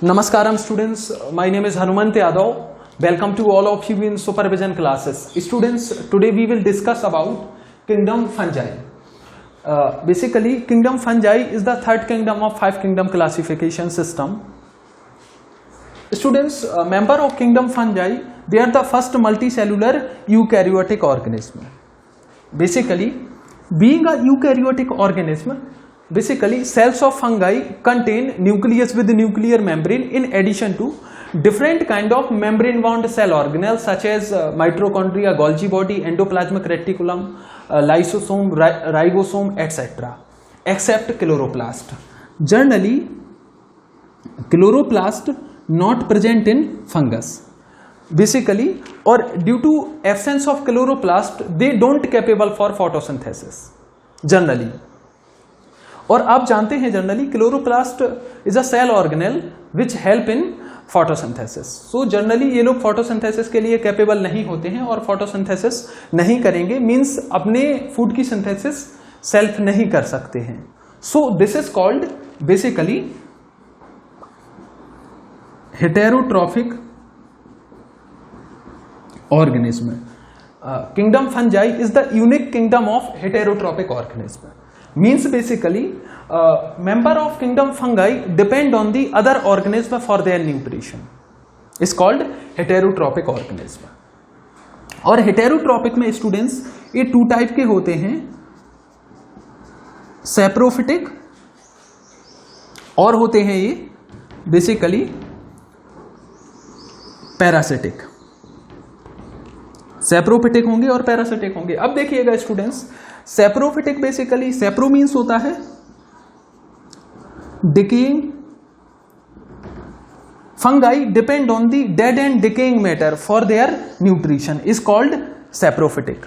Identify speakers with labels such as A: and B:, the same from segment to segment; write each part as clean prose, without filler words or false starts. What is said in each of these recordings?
A: Namaskaram students, my name is Hanumant Yadav. Welcome to all of you in supervision classes. Students, today we will discuss about kingdom fungi. Basically, kingdom fungi is the third kingdom of five kingdom classification system. Students, member of kingdom fungi, they are the first multicellular eukaryotic organism. Basically, being a eukaryotic organism, basically cells of fungi contain nucleus with nuclear membrane in addition to different kind of membrane bound cell organelles such as mitochondria, Golgi body, endoplasmic reticulum, lysosome, ribosome, etc. except chloroplast. Generally, chloroplast not present in fungus. Basically, or due to absence of chloroplast, they don't capable for photosynthesis. Generally. और आप जानते हैं generally chloroplast is a cell organelle which help in photosynthesis. So generally ये लोग photosynthesis के लिए capable नहीं होते हैं और फोटोसिंथेसिस नहीं करेंगे, मींस अपने फूड की सिंथेसिस सेल्फ नहीं कर सकते हैं. सो this is called basically heterotrophic organism. Kingdom fungi is the unique kingdom of heterotrophic organism. Means basically member of kingdom fungi depend on the other organism for their nutrition. Is called heterotrophic organism. और heterotrophic में students ये to type के होते हैं, saprophytic और होते हैं ये बेसिकली पैरासिटिक. सैप्रोफिटिक होंगे और पैरासिटिक होंगे. अब देखिएगा स्टूडेंट्स, सैप्रोफिटिक बेसिकली सैप्रो मीन्स होता है decaying. Fungi depend on the dead and decaying matter for their nutrition is called saprophytic.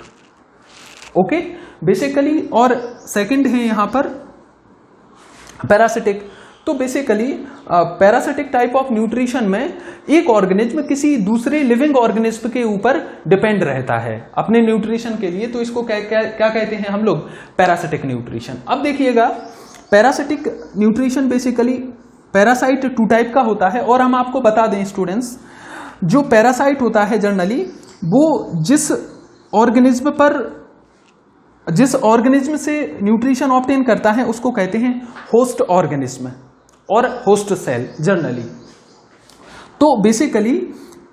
A: Okay basically. और सेकंड है यहां पर पैरासिटिक. तो basically parasitic type of nutrition में एक ऑर्गेनिज्म किसी दूसरे लिविंग ऑर्गेनिज्म के ऊपर डिपेंड रहता है अपने न्यूट्रिशन के लिए, तो इसको क्या कहते हैं हम लोग, पैरासिटिक न्यूट्रिशन. अब देखिएगा parasitic nutrition basically parasite two type का होता है. और हम आपको बता दें स्टूडेंट्स, जो पैरासाइट होता है जनरली वो जिस ऑर्गेनिज्म से न्यूट्रिशन ऑब्टेन करता है उसको कहते हैं होस्ट ऑर्गेनिज्म और होस्ट सेल जनरली. तो बेसिकली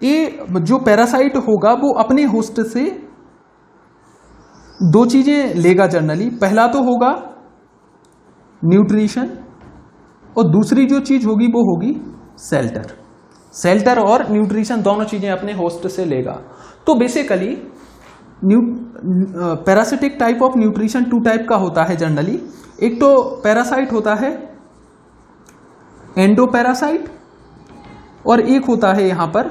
A: ये जो पैरासाइट होगा वो अपने होस्ट से दो चीजें लेगा जनरली. पहला तो होगा न्यूट्रिशन और दूसरी जो चीज होगी वो होगी शेल्टर. शेल्टर और न्यूट्रिशन दोनों चीजें अपने होस्ट से लेगा. तो basically parasitic type of nutrition two type का होता है जनरली. एक तो पैरासाइट होता है एंडोपैरासाइट और एक होता है यहां पर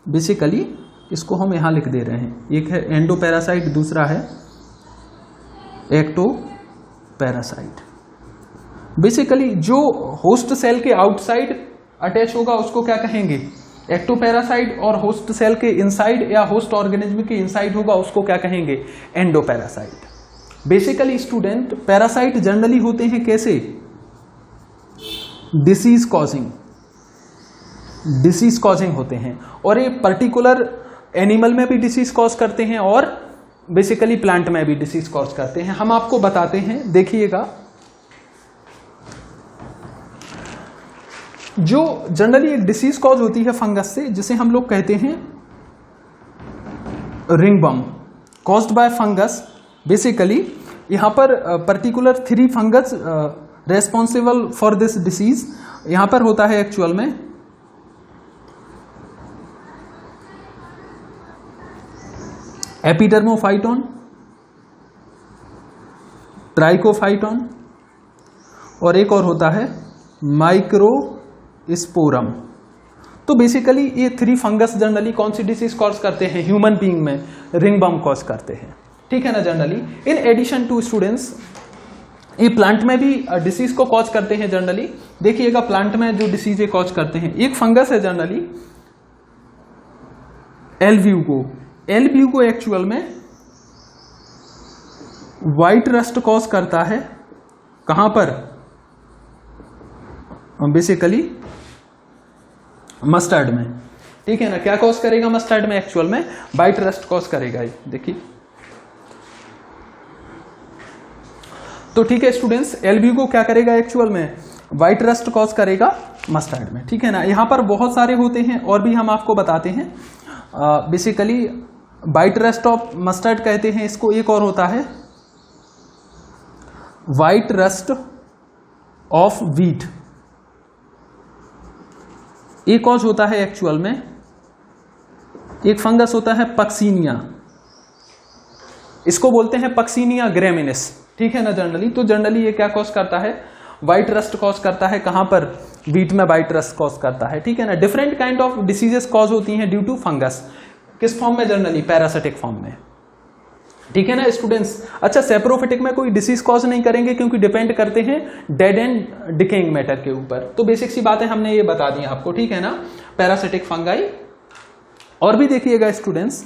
A: बेसिकली, इसको हम यहां लिख दे रहे हैं, एक है एंडोपैरासाइट, दूसरा है एक्टोपैरासाइट. बेसिकली जो होस्ट सेल के आउटसाइड अटैच होगा उसको क्या कहेंगे, एक्टोपैरासाइट. और होस्ट सेल के इनसाइड या होस्ट ऑर्गेनिज्म के इनसाइड होगा उसको क्या कहेंगे, endoparasite. Basically student parasite generally होते हैं कैसे, डिसीज कॉजिंग होते हैं. और ये पर्टिकुलर एनिमल में भी डिसीज कॉज करते हैं और बेसिकली प्लांट में भी डिसीज कॉज करते हैं. हम आपको बताते हैं, देखिएगा जो जनरली एक डिसीज कॉज होती है फंगस से जिसे हम लोग कहते हैं ringworm, caused by fungus. Basically यहां पर particular 3 fungus responsible for this disease. यहां पर होता है एक्चुअल में एपिडर्मोफाइटोन, ट्राइकोफाइटोन और एक और होता है माइक्रोस्पोरम. तो बेसिकली ये 3 फंगस जनरली कौन सी डिसीज कॉज करते हैं, ह्यूमन बीइंग में रिंगवर्म कॉज करते हैं. ठीक है ना generally. In addition to students ये प्लांट में भी डिसीज को कॉज करते हैं जनरली. देखिएगा प्लांट में जो डिसीज कॉज करते हैं, एक फंगस है जनरली एल्ब्यूगो एक्चुअल में व्हाइट रस्ट कॉज करता है. कहां पर, बेसिकली मस्टर्ड में, ठीक है ना। क्या कॉज करेगा मस्टर्ड में? एक्चुअल में वाइट रस्ट कॉज करेगा ये, देखिए। तो ठीक है स्टूडेंट्स, एल्ब्यूको क्या करेगा एक्चुअल में? व्हाइट रस्ट कॉज करेगा मस्टर्ड में, ठीक है ना। यहां पर बहुत सारे होते हैं और भी हम आपको बताते हैं। Basically white rust of mustard कहते हैं इसको। एक और होता है व्हाइट रस्ट ऑफ व्हीट, एक कॉज होता है एक्चुअल में। एक फंगस होता है पक्सीनिया, इसको बोलते हैं पक्सीनिया ग्रेमिनिस, ठीक है ना जनरली। तो जनरली ये क्या कॉज करता है? व्हाइट रस्ट कॉज करता है। कहां पर? व्हीट में व्हाइट रस्ट कॉज करता है, ठीक है ना। Different kind of diseases cause होती हैं ड्यू टू फंगस। किस फॉर्म में? जनरली पैरासिटिक फॉर्म में, ठीक है ना स्टूडेंट्स। अच्छा, सेप्रोफिटिक में कोई डिसीज कॉज नहीं करेंगे क्योंकि डिपेंड करते हैं डेड एंड डिकेइंग मैटर के ऊपर। तो बेसिक सी बातें हमने ये बता दी आपको, ठीक है ना। Parasitic fungi. और भी देखिएगा स्टूडेंट्स,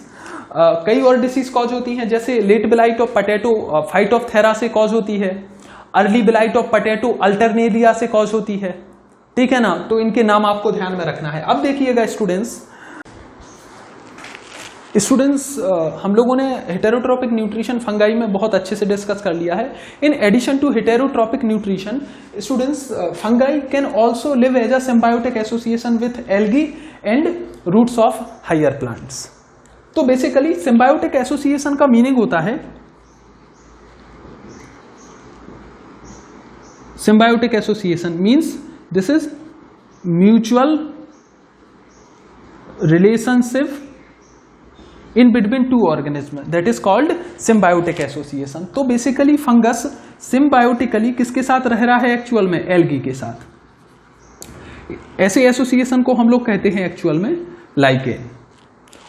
A: कई और डिसीज कॉज होती हैं, जैसे लेट ब्लाइट ऑफ पोटैटो फाइटोप्थेरा से कॉज होती है। Early blight of potato Alternaria से कॉज होती है, ठीक है ना। तो इनके नाम आपको ध्यान में रखना है। अब देखिएगा स्टूडेंट्स, हम लोगों ने हेटेरोट्रोपिक न्यूट्रिशन फंगाई में बहुत अच्छे से डिस्कस कर लिया है। In addition to heterotrophic nutrition, students, fungi can also live as a symbiotic association with algae and roots of higher plants. तो बेसिकली सिम्बायोटिक एसोसिएशन का मीनिंग होता है, symbiotic association means this is mutual relationship in between two organisms, that is called symbiotic association। तो basically fungus symbiotically किसके साथ रह रहा है एक्चुअल में? एल्गी के साथ। ऐसे एसोसिएशन को हम लोग कहते हैं एक्चुअल में लाइकेन।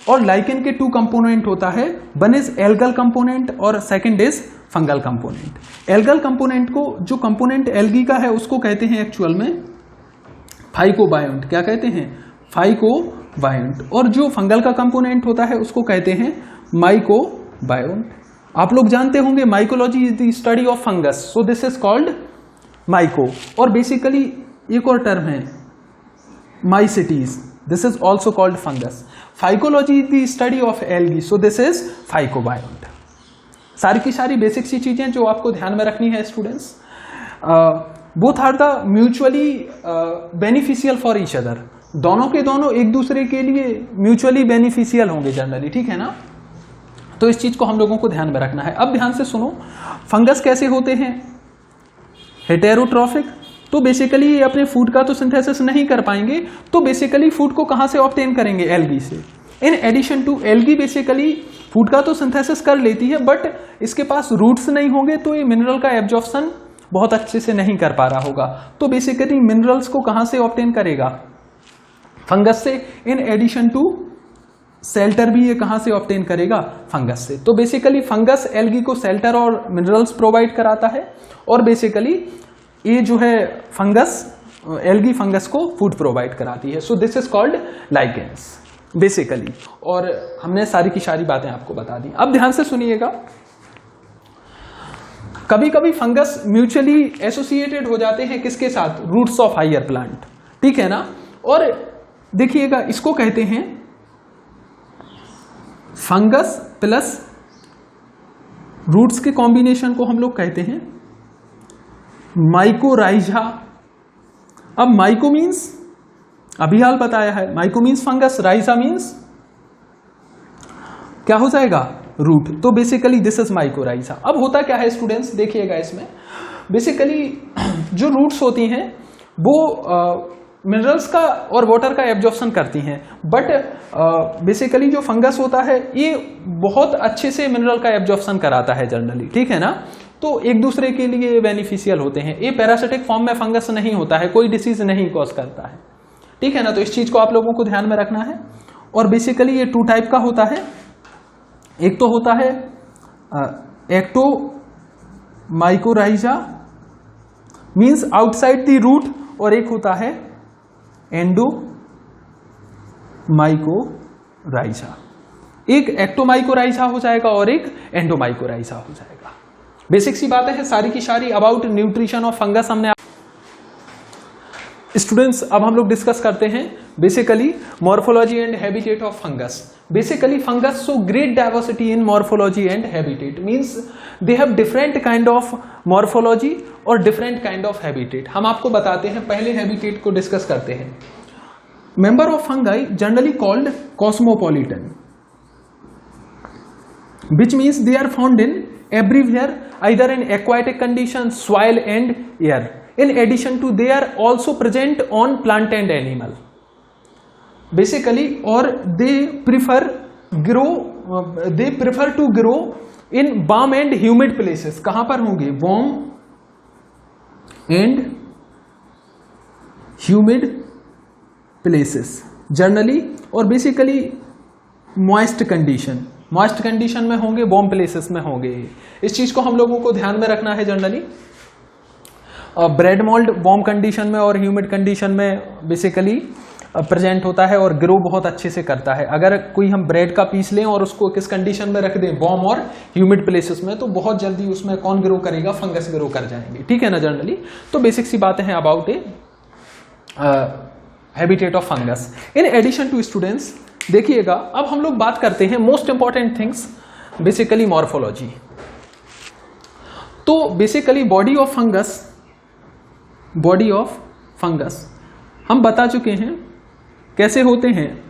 A: और लाइकेन के टू कंपोनेंट होता है, वन इज एल्गल कंपोनेंट और second is fungal component. Algal component को, जो कंपोनेंट एल्गी का है, उसको कहते हैं एक्चुअल में फाइकोबायोंट। क्या कहते हैं? फाइकोबायोंट। और जो फंगल का कंपोनेंट होता है उसको कहते हैं माइकोबायोंट। आप लोग जानते होंगे mycology is the study of fungus, so this is called myco. और बेसिकली एक और टर्म है mycetes, this is also called fungus. Phycology is the study of algae, so this is phycobiont. सारी की सारी बेसिक सी चीजें जो आपको ध्यान में रखनी है students. Both are the mutually beneficial for each other, दोनों के दोनों एक दूसरे के लिए म्यूचुअली बेनिफिशियल होंगे जनरली, ठीक है ना। तो इस चीज को हम लोगों को ध्यान में रखना है। अब ध्यान से सुनो, फंगस कैसे होते हैं? हेटेरोट्रॉफिक। तो बेसिकली ये अपने फूड का तो सिंथेसिस नहीं कर पाएंगे, तो बेसिकली फूड को कहां से ऑब्टेन करेंगे? एल्गी से। In addition to, algae basically food का तो सिंथेसिस कर लेती है, बट इसके पास रूट्स नहीं होंगे तो ये मिनरल का एब्जॉर्प्शन बहुत अच्छे से नहीं कर पा रहा होगा। तो बेसिकली मिनरल्स को कहां से ऑब्टेन करेगा? फंगस से। इन एडिशन टू शेल्टर भी ये कहां से ऑब्टेन करेगा? फंगस से। तो बेसिकली फंगस एल्गी को शेल्टर और मिनरल्स प्रोवाइड कराता है, और बेसिकली ये जो है फंगस, एल्गी फंगस को फूड प्रोवाइड कराती है। सो this is called lichens basically. और हमने सारी की सारी बातें आपको बता दी। अब ध्यान से सुनिएगा, कभी कभी फंगस म्यूचुअली एसोसिएटेड हो जाते हैं किसके साथ? रूट्स ऑफ हायर प्लांट, ठीक है ना। और देखिएगा, इसको कहते हैं फंगस प्लस रूट्स के कॉम्बिनेशन को हम लोग कहते हैं माइकोराइजा। अब माइको मीन्स अभी हाल बताया है, myco means fungus, rhiza means क्या हो जाएगा? रूट। तो बेसिकली दिस इज माइकोराइजा। अब होता क्या है स्टूडेंट्स, देखिएगा इसमें बेसिकली जो रूट्स होती हैं वो मिनरल्स का और वाटर का एब्जॉर्प्शन करती हैं, बट बेसिकली जो फंगस होता है ये बहुत अच्छे से मिनरल का एब्जॉर्प्शन कराता है जनरली, ठीक है ना। तो एक दूसरे के लिए बेनिफिशियल होते हैं। ये पैरासिटिक फॉर्म में फंगस नहीं होता है, कोई डिसीज नहीं कॉज करता है, ठीक है ना। तो इस चीज को आप लोगों को ध्यान में रखना है। और बेसिकली ये टू टाइप का होता है, एक तो होता है ecto mycorrhiza means outside the root, और एक होता है एंडो माइकोराइजा। एक एक्टोमाइकोराइजा हो जाएगा और एक एंडोमाइकोराइजा हो जाएगा। बेसिक सी बातें हैं सारी की सारी अबाउट न्यूट्रिशन ऑफ फंगस हमने। स्टूडेंट्स अब हम लोग डिस्कस करते हैं basically morphology and habitat of fungus. Basically fungus show great diversity in morphology and habitat, means they have different kind of morphology और डिफरेंट काइंड ऑफ हैबिटेट. हम आपको बताते हैं, पहले हैबिटेट को डिस्कस करते हैं. Member of fungi generally called cosmopolitan, which means they are found in everywhere, either in aquatic conditions, soil and air. In addition to, they are also present on plant and animal. Basically, or they prefer to grow in warm and humid places. कहाँ पर होंगे? Warm and humid places generally, और basically moist condition. Moist condition में होंगे, warm places में होंगे. इस चीज को हम लोगों को ध्यान में रखना है. Generally bread mould warm condition में और ह्यूमिड कंडीशन में बेसिकली प्रेजेंट होता है और ग्रो बहुत अच्छे से करता है. अगर कोई हम ब्रेड का पीस लें और उसको किस कंडीशन में रख दें, वार्म और ह्यूमिड प्लेसेस में, तो बहुत जल्दी उसमें कौन ग्रो करेगा? फंगस ग्रो कर जाएंगे. ठीक है ना जनरली. तो बेसिक सी बातें हैं about a habitat of fungus. In addition to students, देखिएगा अब हम लोग बात करते हैं most important things, basically morphology. तो बेसिकली बॉडी ऑफ फंगस हम बता चुके हैं कैसे होते हैं.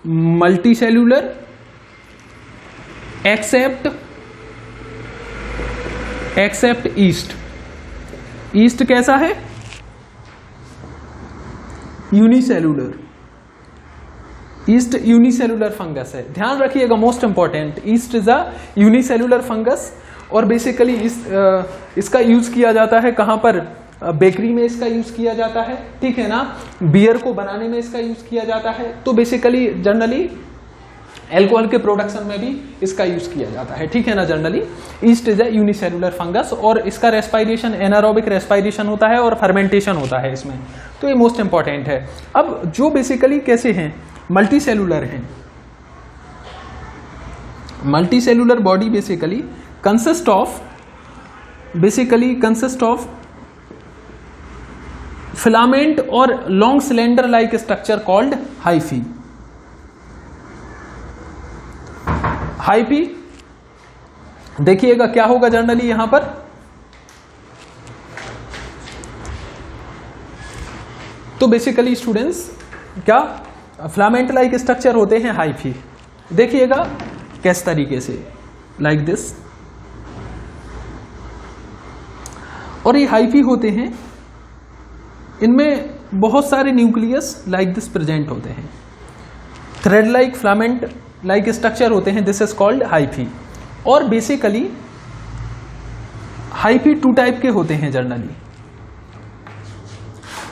A: Multicellular except yeast. Yeast कैसा है? यूनिसेल्यूलर. ईस्ट यूनिसेलुलर फंगस है. ध्यान रखिएगा, most important, yeast is a unicellular fungus. और बेसिकली इसका यूज किया जाता है कहां पर? बेकरी में इसका यूज किया जाता है. ठीक है ना. बियर को बनाने में इसका यूज किया जाता है. तो बेसिकली जनरली एल्कोहल के प्रोडक्शन में भी इसका यूज किया जाता है. ठीक है ना. Generally east is a unicellular fungus और इसका रेस्पायरेशन एनारोबिक रेस्पायरेशन होता है और फर्मेंटेशन होता है इसमें. तो ये मोस्ट इंपॉर्टेंट है. अब जो बेसिकली कैसे हैं? मल्टी सेलुलर है. Multicellular body basically consist of filament और long cylinder like structure called hyphae. Hyphae देखिएगा क्या होगा जनरली यहां पर. तो बेसिकली स्टूडेंट्स क्या फिलामेंट लाइक स्ट्रक्चर होते हैं हाइफी. देखिएगा किस तरीके से, लाइक दिस. और ये हाइफी होते हैं, इनमें बहुत सारे न्यूक्लियस लाइक दिस प्रेजेंट होते हैं. Thread like filament like structure होते हैं. This is called hyphae. और बेसिकली हाइफी टू टाइप के होते हैं जनरली.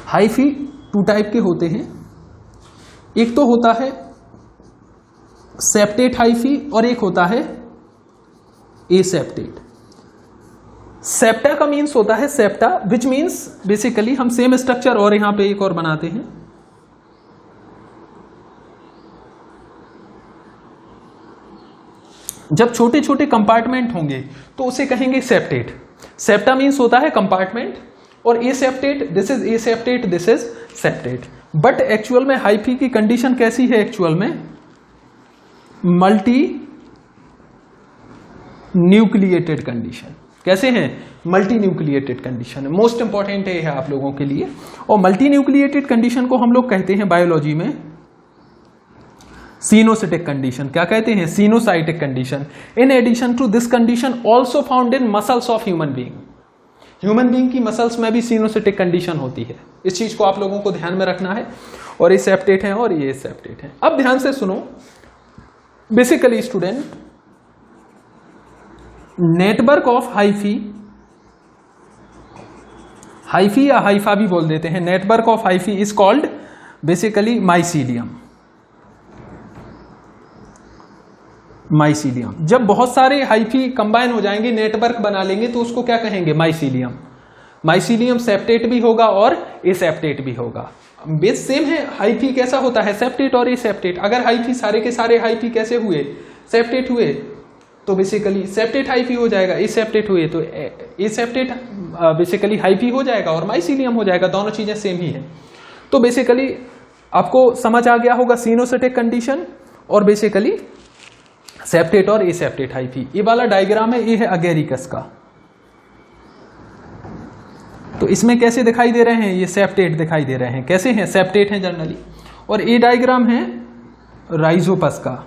A: हाइफी टू टाइप के होते हैं. एक तो होता है सेप्टेट हाइफी और एक होता है एसेप्टेट. सेप्टा का मीन्स होता है सेप्टा, विच मीन्स बेसिकली हम सेम स्ट्रक्चर और यहां पे एक और बनाते हैं. जब छोटे छोटे कंपार्टमेंट होंगे तो उसे कहेंगे सेप्टेट. सेप्टा मीन्स होता है कंपार्टमेंट और aseptate, this is aseptate, this is septate. But actual में हाइफी की कंडीशन कैसी है? एक्चुअल में मल्टी न्यूक्लिएटेड कंडीशन. कैसे हैं? मल्टी न्यूक्लिएटेड कंडीशन है. मोस्ट इंपॉर्टेंट है आप लोगों के लिए. और मल्टी न्यूक्लिएटेड कंडीशन को हम लोग कहते हैं बायोलॉजी में सिनोसिटिक कंडीशन. क्या कहते हैं? Coenocytic condition. In addition to this condition also found in muscles of human being. Human being की मसल्स में भी सिनोसिटिक कंडीशन होती है. इस चीज को आप लोगों को ध्यान में रखना है. और ये सेप्टेट है और ये सेप्टेट है. अब ध्यान से सुनो. Basically student, network of hyphae या हाइफा भी बोल देते हैं. Network of hyphae is called basically mycelium. Mycelium. जब बहुत सारे हाइफी कंबाइन हो जाएंगे, नेटवर्क बना लेंगे, तो उसको क्या कहेंगे? माइसीलियम. माइसीलियम सेप्टेट भी होगा और एसेप्टेट भी होगा. बेस सेम है. हाइफी कैसा होता है? सेप्टेट और एसेप्टेट. अगर हाइफी सारे के सारे हाइफी कैसे हुए? सेप्टेट हुए, तो बेसिकली सेप्टेट हाइफी हो जाएगा. एसेप्टेट हुए तो एसेप्टेट बेसिकली हाइफी हो जाएगा और माइसीलियम हो जाएगा. दोनों चीजें सेम ही है. तो बेसिकली आपको समझ आ गया होगा सिनोसिटिक कंडीशन और बेसिकली सेप्टेट और एसेप्टेट हाइफी। ये वाला डायग्राम है, ये है अगेरिकस का। तो इसमें कैसे दिखाई दे रहे हैं, ये सेप्टेट दिखाई दे रहे हैं। कैसे हैं, सेप्टेट हैं जनरली। और ये डायग्राम है राइजोपस का।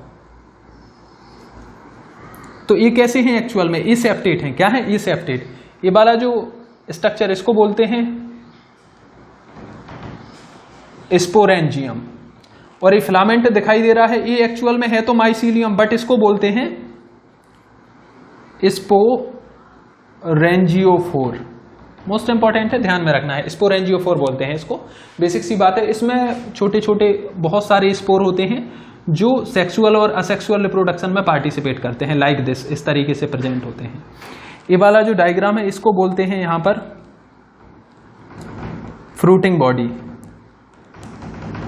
A: तो ये कैसे हैं एक्चुअल में, ये सेप्टेट हैं। क्या है, ये सेप्टेट। ये वाला जो स्ट्रक्चर इसको बोलते हैं स्पोरेंजियम। और ये फिलामेंट दिखाई दे रहा है, ये एक्चुअल में है तो माइसीलियम, बट इसको बोलते हैं स्पोरेंजियोफोर। मोस्ट इंपॉर्टेंट है, ध्यान में रखना है, स्पोरेंजियोफोर बोलते हैं इसको। बेसिक सी बात है, इसमें छोटे छोटे बहुत सारे स्पोर होते हैं जो सेक्सुअल और असेक्सुअल रिप्रोडक्शन में पार्टिसिपेट करते हैं, लाइक दिस, इस तरीके से प्रेजेंट होते हैं। ये वाला जो डायग्राम है इसको बोलते हैं यहां पर फ्रूटिंग बॉडी।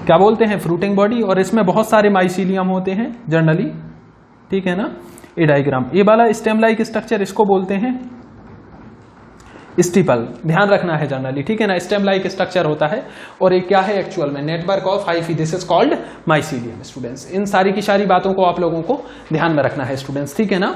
A: क्या बोलते हैं, फ्रूटिंग बॉडी। और इसमें बहुत सारे माइसीलियम होते हैं जनरली, ठीक है ना। ये डायग्राम, ये वाला स्टेम लाइक स्ट्रक्चर, इसको बोलते हैं स्टिपल। ध्यान रखना है जनरली, ठीक है ना। स्टेम लाइक स्ट्रक्चर होता है और ये क्या है एक्चुअल में, network of hyphae, this is called mycelium. Students, इन सारी की सारी बातों को आप लोगों को ध्यान में रखना है स्टूडेंट्स, ठीक है ना।